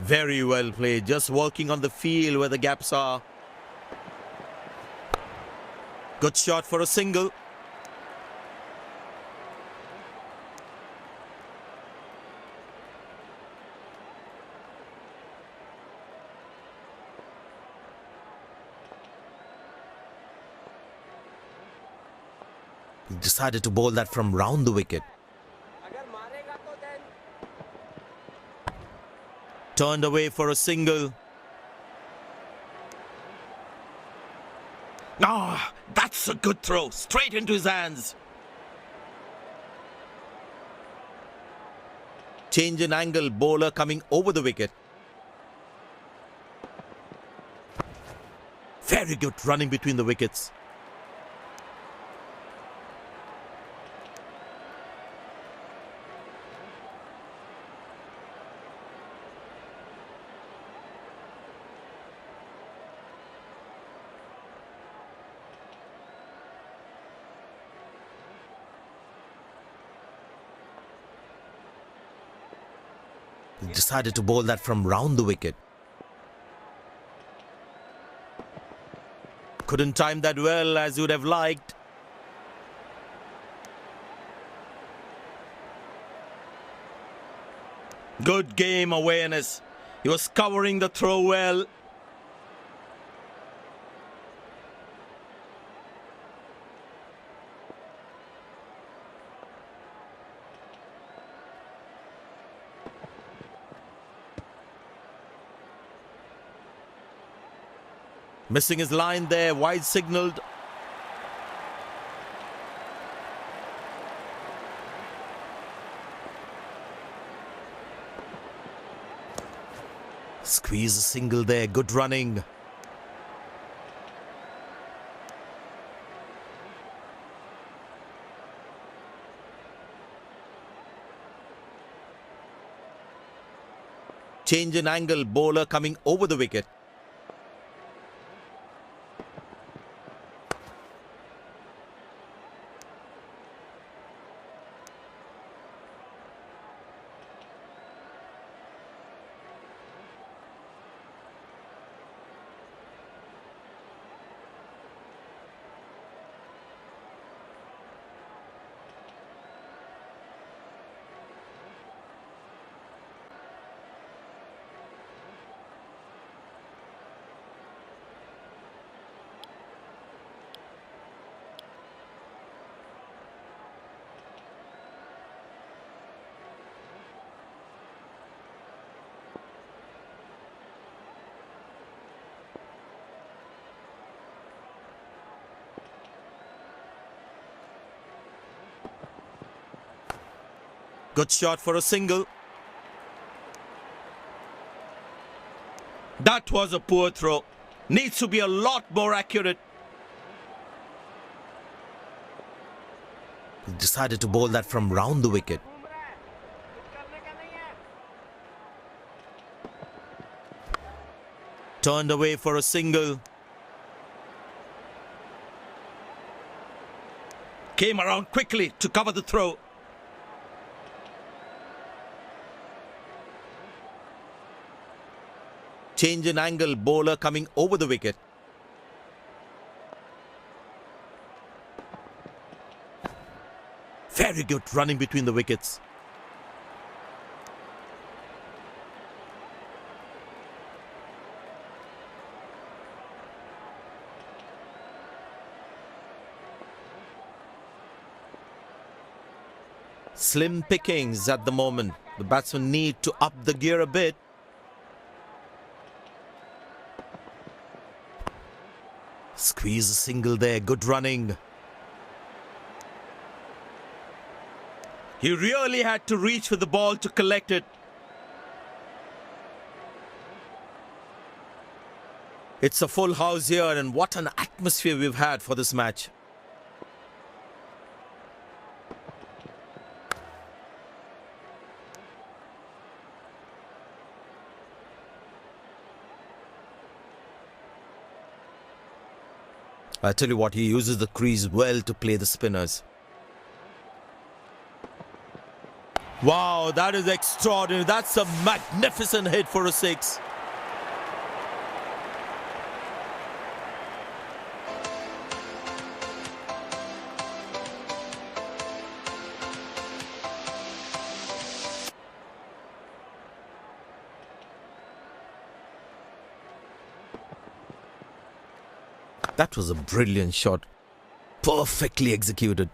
Very well played, just working on the field where the gaps are. Good shot for a single. He decided to bowl that from round the wicket. Turned away for a single. Ah, that's a good throw. Straight into his hands. Change in angle. Bowler coming over the wicket. Very good running between the wickets. He decided to bowl that from round the wicket. Couldn't time that well as you would have liked. Good game awareness. He was covering the throw well. Missing his line there, wide signalled. Squeeze a single there, good running. Change in angle, bowler coming over the wicket. Good shot for a single. That was a poor throw. Needs to be a lot more accurate. He decided to bowl that from round the wicket. Turned away for a single. Came around quickly to cover the throw. Change in angle, bowler coming over the wicket. Very good running between the wickets. Slim pickings at the moment. The batsmen need to up the gear a bit. Squeeze a single there, good running. He really had to reach for the ball to collect it. It's a full house here, and what an atmosphere we've had for this match. I tell you what, he uses the crease well to play the spinners. Wow, that is extraordinary. That's a magnificent hit for a six. That was a brilliant shot. Perfectly executed.